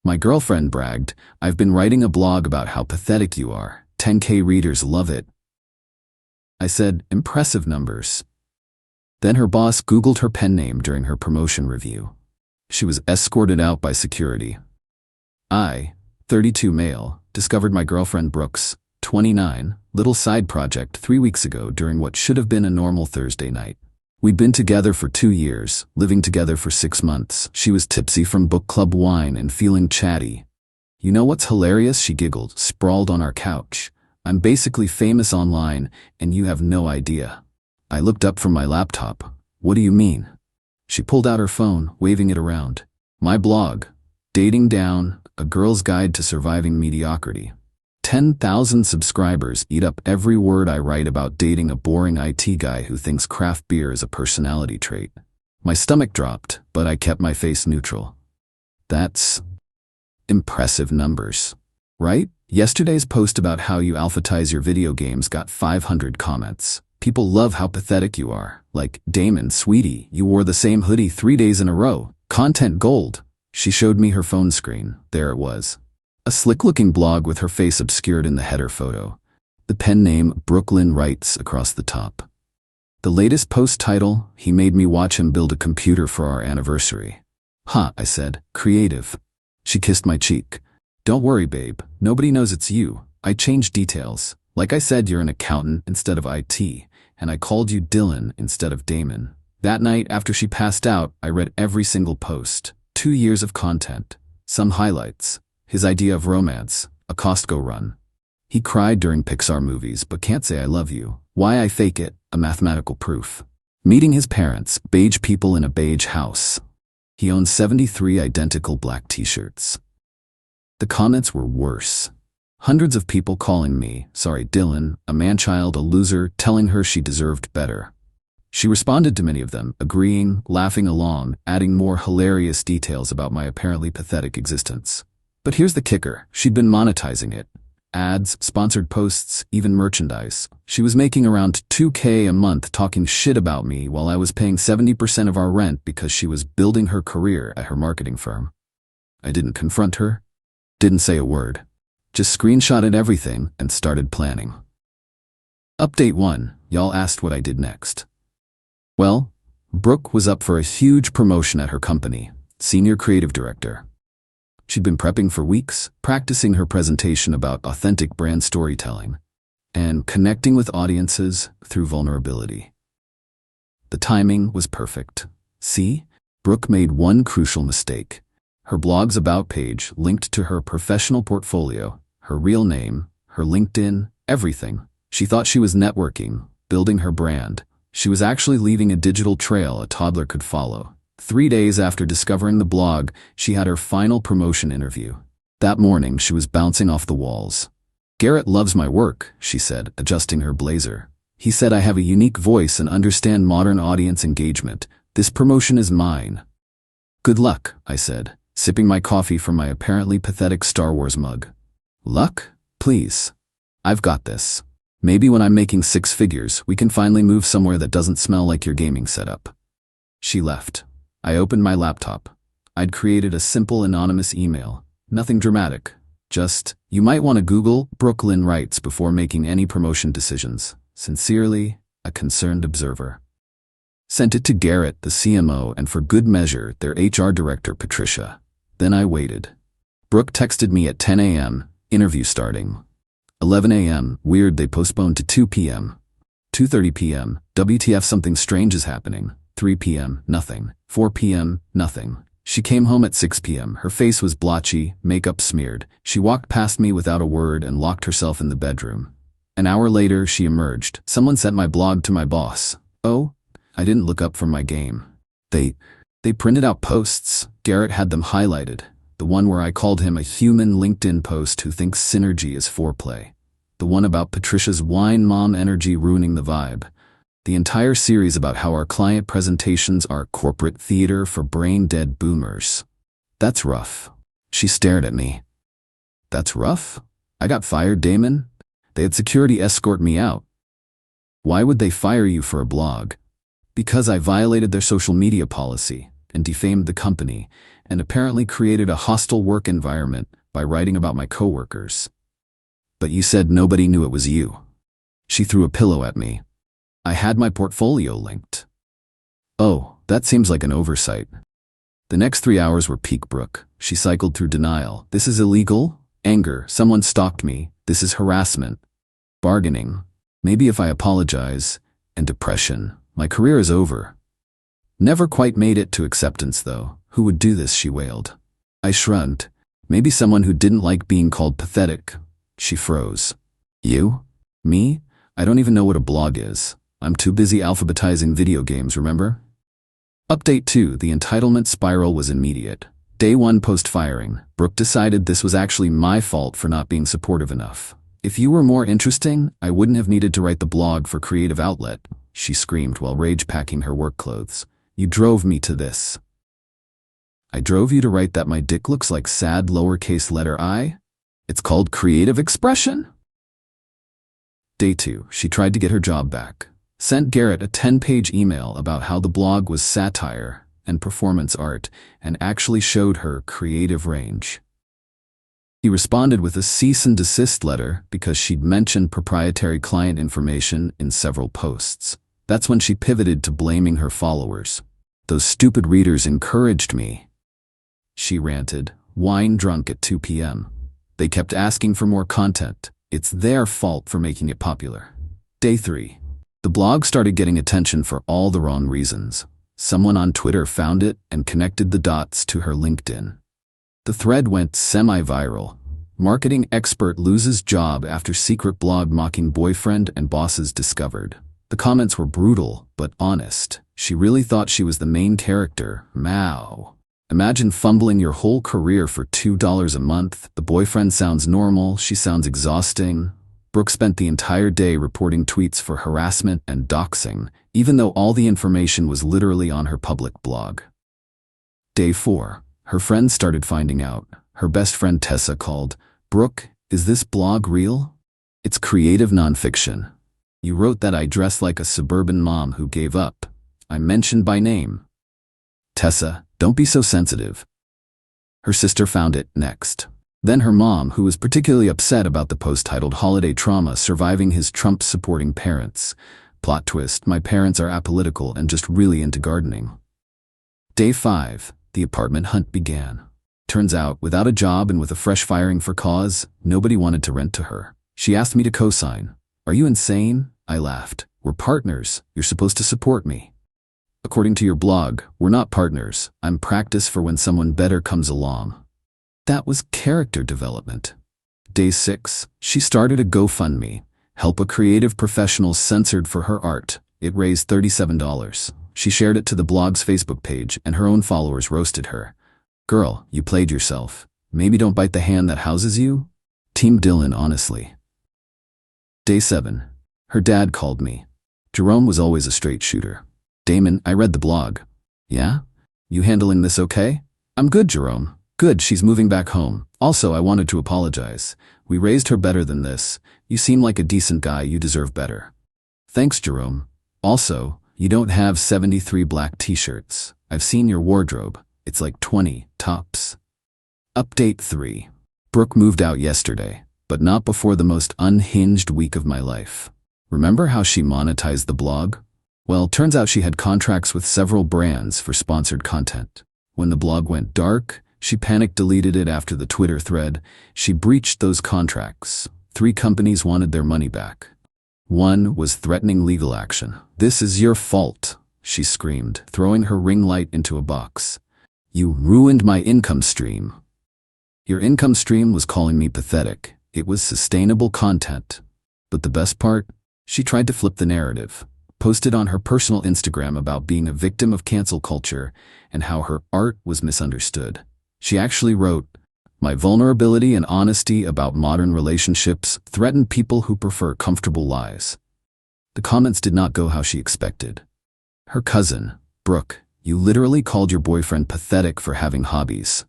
My girlfriend bragged, "I've been writing a blog about how pathetic you are. 10K readers love it." I said, "Impressive numbers." Then her boss Googled her pen name during her promotion review. She was escorted out by security. I, 32 male, discovered my girlfriend Brooks, 29, little side project 3 weeks ago during what should have been a normal Thursday night. We'd been together for 2 years, living together for 6 months. She was tipsy from book club wine and feeling chatty. "You know what's hilarious?" she giggled, sprawled on our couch. "I'm basically famous online, and you have no idea." I looked up from my laptop. "What do you mean?" She pulled out her phone, waving it around. "My blog, Dating Down, A Girl's Guide to Surviving Mediocrity. 10,000 subscribers, eat up every word I write about dating a boring IT guy who thinks craft beer is a personality trait." My stomach dropped, but I kept my face neutral. That's impressive numbers, right? Yesterday's post about how you alphatize your video games got 500 comments. People love how pathetic you are. Like, "Damon, sweetie, you wore the same hoodie 3 days in a row. Content gold." She showed me her phone screen. There it was. A slick-looking blog with her face obscured in the header photo. The pen name Brooklyn Writes across the top. The latest post title, "He made me watch him build a computer for our anniversary." "Huh," I said. "Creative." She kissed my cheek. "Don't worry, babe. Nobody knows it's you. I changed details. Like I said, you're an accountant instead of IT, and I called you Dylan instead of Damon." That night, after she passed out, I read every single post. 2 years of content. Some highlights. His idea of romance, a Costco run. He cried during Pixar movies but can't say "I love you." Why I fake it, a mathematical proof. Meeting his parents, beige people in a beige house. He owns 73 identical black t-shirts. The comments were worse. Hundreds of people calling me, "Sorry Dylan, a man-child, a loser," telling her she deserved better. She responded to many of them, agreeing, laughing along, adding more hilarious details about my apparently pathetic existence. But here's the kicker, she'd been monetizing it. Ads, sponsored posts, even merchandise. She was making around $2K a month talking shit about me while I was paying 70% of our rent because she was building her career at her marketing firm. I didn't confront her, didn't say a word. Just screenshotted everything and started planning. Update 1, y'all asked what I did next. Well, Brooke was up for a huge promotion at her company, Senior Creative Director. She'd been prepping for weeks, practicing her presentation about authentic brand storytelling, and connecting with audiences through vulnerability. The timing was perfect. See, Brooke made one crucial mistake. Her blog's About page linked to her professional portfolio, her real name, her LinkedIn, everything. She thought she was networking, building her brand. She was actually leaving a digital trail a toddler could follow. 3 days after discovering the blog, she had her final promotion interview. That morning, she was bouncing off the walls. "Garrett loves my work," she said, adjusting her blazer. "He said I have a unique voice and understand modern audience engagement. This promotion is mine." "Good luck," I said, sipping my coffee from my apparently pathetic Star Wars mug. "Luck? Please. I've got this. Maybe when I'm making 6 figures, we can finally move somewhere that doesn't smell like your gaming setup." She left. I opened my laptop. I'd created a simple anonymous email. Nothing dramatic. Just, "You might want to Google Brooklyn Writes before making any promotion decisions. Sincerely, a concerned observer." Sent it to Garrett, the CMO, and for good measure, their HR director, Patricia. Then I waited. Brooke texted me at 10 a.m., interview starting. 11 a.m., weird, they postponed to 2 p.m. 2:30 p.m., WTF, something strange is happening. 3 p.m., nothing. 4 p.m., nothing. She came home at 6 p.m. Her face was blotchy, makeup smeared. She walked past me without a word and locked herself in the bedroom. An hour later, she emerged. "Someone sent my blog to my boss." "Oh?" I didn't look up from my game. They printed out posts. Garrett had them highlighted. The one where I called him a human LinkedIn post who thinks synergy is foreplay. The one about Patricia's wine mom energy ruining the vibe. The entire series about how our client presentations are corporate theater for brain-dead boomers. That's rough. She stared at me. That's rough? I got fired, Damon? They had security escort me out. Why would they fire you for a blog? Because I violated their social media policy and defamed the company, and apparently created a hostile work environment by writing about my coworkers. But you said nobody knew it was you. She threw a pillow at me. I had my portfolio linked. Oh, that seems like an oversight. The next 3 hours were peak Brooke. She cycled through denial. This is illegal. Anger. Someone stalked me. This is harassment. Bargaining. Maybe if I apologize. And depression. My career is over. Never quite made it to acceptance, though. Who would do this, she wailed. I shrugged. Maybe someone who didn't like being called pathetic. She froze. You? Me? I don't even know what a blog is. I'm too busy alphabetizing video games, remember? Update 2. The entitlement spiral was immediate. Day 1 post-firing. Brooke decided this was actually my fault for not being supportive enough. If you were more interesting, I wouldn't have needed to write the blog for creative outlet, she screamed while rage-packing her work clothes. You drove me to this. I drove you to write that my dick looks like sad lowercase letter I? It's called creative expression? Day 2. She tried to get her job back. Sent Garrett a 10-page email about how the blog was satire and performance art and actually showed her creative range. He responded with a cease and desist letter because she'd mentioned proprietary client information in several posts. That's when she pivoted to blaming her followers. Those stupid readers encouraged me. She ranted, wine-drunk at 2 p.m. They kept asking for more content. It's their fault for making it popular. Day 3. The blog started getting attention for all the wrong reasons. Someone on Twitter found it and connected the dots to her LinkedIn. The thread went semi-viral. Marketing expert loses job after secret blog mocking boyfriend and bosses discovered. The comments were brutal, but honest. She really thought she was the main character. Mao. Imagine fumbling your whole career for $2 a month. The boyfriend sounds normal, she sounds exhausting. Brooke spent the entire day reporting tweets for harassment and doxing, even though all the information was literally on her public blog. Day 4. Her friends started finding out. Her best friend Tessa called. Brooke, is this blog real? It's creative nonfiction. You wrote that I dress like a suburban mom who gave up. I'm mentioned by name. Tessa, don't be so sensitive. Her sister found it next. Then her mom, who was particularly upset about the post titled Holiday Trauma Surviving His Trump-Supporting Parents. Plot twist, my parents are apolitical and just really into gardening. Day 5. The apartment hunt began. Turns out, without a job and with a fresh firing for cause, nobody wanted to rent to her. She asked me to co-sign. Are you insane? I laughed. We're partners. You're supposed to support me. According to your blog, we're not partners. I'm practice for when someone better comes along. That was character development. Day 6. She started a GoFundMe. Help a creative professional censored for her art. It raised $37. She shared it to the blog's Facebook page, and her own followers roasted her. Girl, you played yourself. Maybe don't bite the hand that houses you? Team Dylan, honestly. Day 7. Her dad called me. Jerome was always a straight shooter. Damon, I read the blog. Yeah? You handling this okay? I'm good, Jerome. Good, she's moving back home. Also, I wanted to apologize. We raised her better than this. You seem like a decent guy, you deserve better. Thanks, Jerome. Also, you don't have 73 black t-shirts. I've seen your wardrobe. It's like 20, tops. Update 3. Brooke moved out yesterday, but not before the most unhinged week of my life. Remember how she monetized the blog? Well, turns out she had contracts with several brands for sponsored content. When the blog went dark, she panic deleted it after the Twitter thread. She breached those contracts. 3 companies wanted their money back. One was threatening legal action. This is your fault, she screamed, throwing her ring light into a box. You ruined my income stream. Your income stream was calling me pathetic. It was sustainable content. But the best part? She tried to flip the narrative. Posted on her personal Instagram about being a victim of cancel culture and how her art was misunderstood. She actually wrote, my vulnerability and honesty about modern relationships threaten people who prefer comfortable lies. The comments did not go how she expected. Her cousin, Brooke, you literally called your boyfriend pathetic for having hobbies.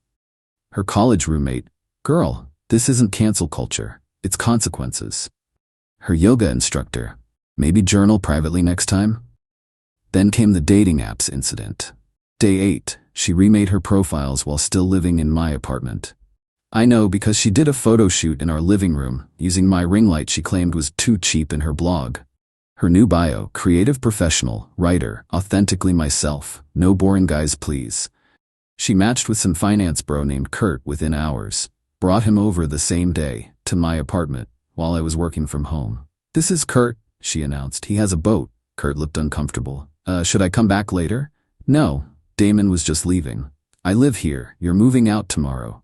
Her college roommate, girl, this isn't cancel culture, it's consequences. Her yoga instructor, maybe journal privately next time? Then came the dating apps incident. Day 8, She remade her profiles while still living in my apartment. I know because she did a photo shoot in our living room, using my ring light she claimed was too cheap in her blog. Her new bio, creative professional, writer, authentically myself, no boring guys please. She matched with some finance bro named Kurt within hours. Brought him over the same day, to my apartment, while I was working from home. This is Kurt, she announced. He has a boat. Kurt looked uncomfortable. Should I come back later? No, Damon was just leaving. I live here, you're moving out tomorrow.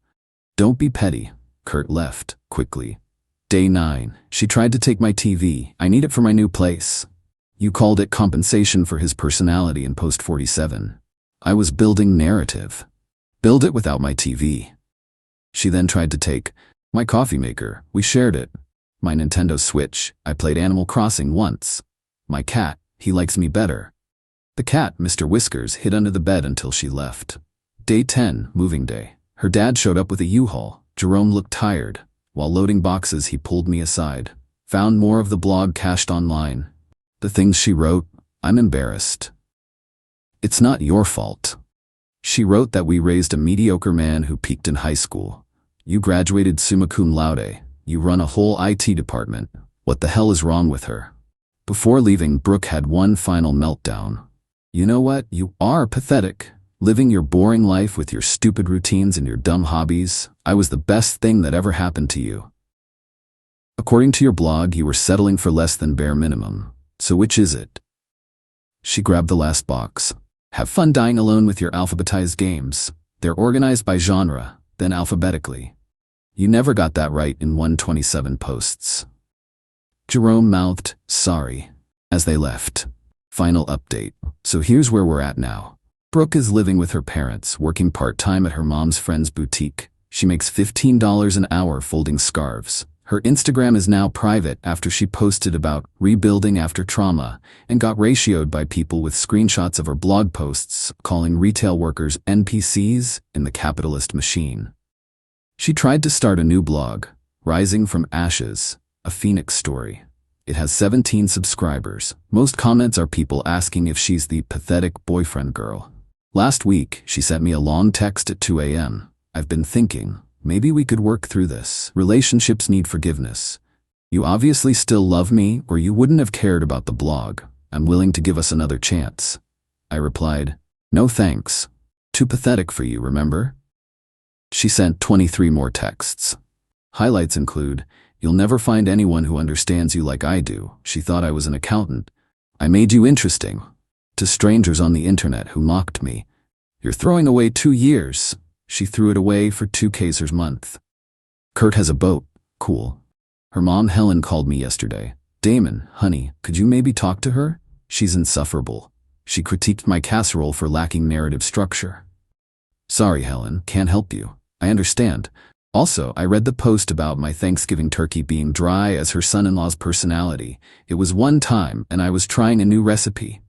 Don't be petty. Kurt left, quickly. Day 9, she tried to take my TV. I need it for my new place. You called it compensation for his personality in post 47. I was building narrative. Build it without my TV. She then tried to take my coffee maker. We shared it. My Nintendo Switch. I played Animal Crossing once. My cat. He likes me better. The cat, Mr. Whiskers, hid under the bed until she left. Day 10, moving day. Her dad showed up with a U-Haul. Jerome looked tired. While loading boxes, he pulled me aside. Found more of the blog cached online. The things she wrote, I'm embarrassed. It's not your fault. She wrote that we raised a mediocre man who peaked in high school. You graduated summa cum laude. You run a whole IT department. What the hell is wrong with her? Before leaving, Brooke had one final meltdown. You know what? You are pathetic. Living your boring life with your stupid routines and your dumb hobbies. I was the best thing that ever happened to you. According to your blog, you were settling for less than bare minimum. So which is it? She grabbed the last box. Have fun dying alone with your alphabetized games. They're organized by genre, then alphabetically. You never got that right in 127 posts. Jerome mouthed, sorry, as they left. Final update. So here's where we're at now. Brooke is living with her parents, working part-time at her mom's friend's boutique. She makes $15 an hour folding scarves. Her Instagram is now private after she posted about rebuilding after trauma and got ratioed by people with screenshots of her blog posts calling retail workers NPCs in the capitalist machine. She tried to start a new blog, Rising from Ashes, a Phoenix story. It has 17 subscribers. Most comments are people asking if she's the pathetic boyfriend girl. Last week, she sent me a long text at 2 a.m. I've been thinking, maybe we could work through this. Relationships need forgiveness. You obviously still love me, or you wouldn't have cared about the blog. I'm willing to give us another chance. I replied, no thanks. Too pathetic for you, remember? She sent 23 more texts. Highlights include, you'll never find anyone who understands you like I do. She thought I was an accountant. I made you interesting. To strangers on the internet who mocked me. You're throwing away 2 years. She threw it away for 2Ks a month. Kurt has a boat. Cool. Her mom Helen called me yesterday. Damon, honey, could you maybe talk to her? She's insufferable. She critiqued my casserole for lacking narrative structure. Sorry, Helen, can't help you. I understand. Also, I read the post about my Thanksgiving turkey being dry as her son-in-law's personality. It was one time, and I was trying a new recipe.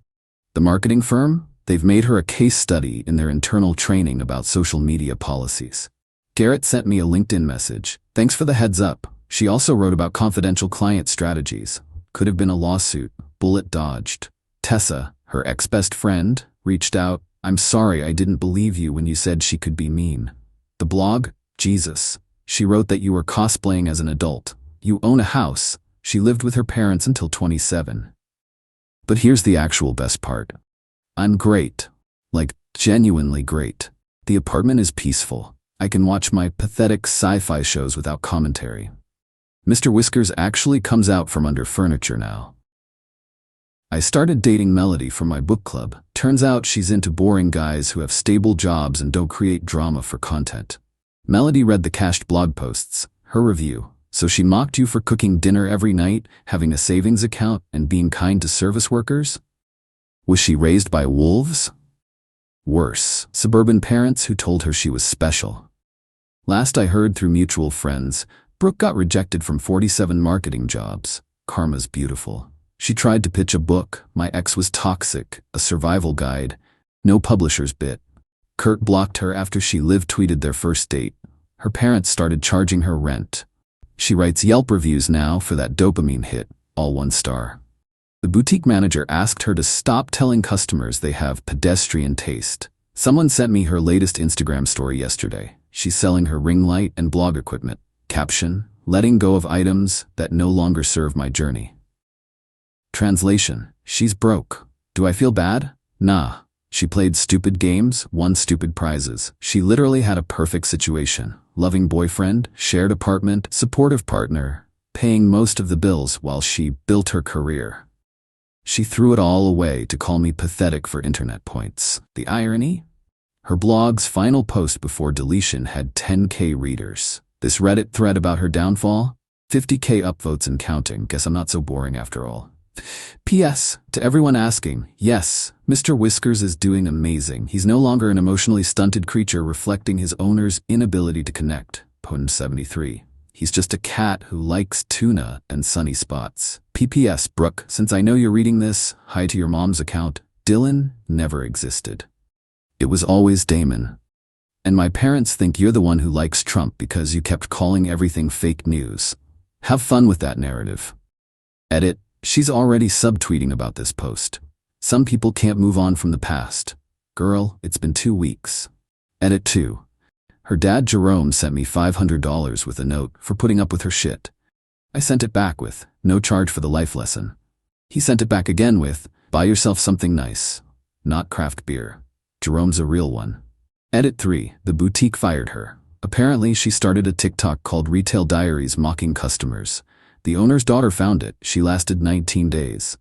The marketing firm? They've made her a case study in their internal training about social media policies. Garrett sent me a LinkedIn message. Thanks for the heads up. She also wrote about confidential client strategies. Could have been a lawsuit. Bullet dodged. Tessa, her ex-best friend, reached out. I'm sorry I didn't believe you when you said she could be mean. The blog? Jesus. She wrote that you were cosplaying as an adult. You own a house. She lived with her parents until 27. But here's the actual best part. I'm great. Like, genuinely great. The apartment is peaceful. I can watch my pathetic sci-fi shows without commentary. Mr. Whiskers actually comes out from under furniture now. I started dating Melody from my book club. Turns out she's into boring guys who have stable jobs and don't create drama for content. Melody read the cached blog posts, her review. So she mocked you for cooking dinner every night, having a savings account, and being kind to service workers? Was she raised by wolves? Worse, suburban parents who told her she was special. Last I heard through mutual friends, Brooke got rejected from 47 marketing jobs. Karma's beautiful. She tried to pitch a book. My ex was toxic, a survival guide. No publisher's bit. Kurt blocked her after she live-tweeted their first date. Her parents started charging her rent. She writes Yelp reviews now for that dopamine hit, all 1 star. The boutique manager asked her to stop telling customers they have pedestrian taste. Someone sent me her latest Instagram story yesterday. She's selling her ring light and blog equipment. Caption, letting go of items that no longer serve my journey. Translation, she's broke. Do I feel bad? Nah. She played stupid games, won stupid prizes. She literally had a perfect situation. Loving boyfriend, shared apartment, supportive partner, paying most of the bills while she built her career. She threw it all away to call me pathetic for internet points. The irony? Her blog's final post before deletion had 10K readers. This Reddit thread about her downfall? 50K upvotes and counting. Guess I'm not so boring after all. P.S. To everyone asking, yes, Mr. Whiskers is doing amazing. He's no longer an emotionally stunted creature reflecting his owner's inability to connect. Potent 73. He's just a cat who likes tuna and sunny spots. P.P.S. Brooke, since I know you're reading this, hi to your mom's account. Dylan never existed. It was always Damon. And my parents think you're the one who likes Trump because you kept calling everything fake news. Have fun with that narrative. Edit. She's already subtweeting about this post. Some people can't move on from the past. Girl, it's been 2 weeks. Edit 2. Her dad Jerome sent me $500 with a note for putting up with her shit. I sent it back with, no charge for the life lesson. He sent it back again with, buy yourself something nice. Not craft beer. Jerome's a real one. Edit 3. The boutique fired her. Apparently she started a TikTok called Retail Diaries mocking customers. The owner's daughter found it. She lasted 19 days.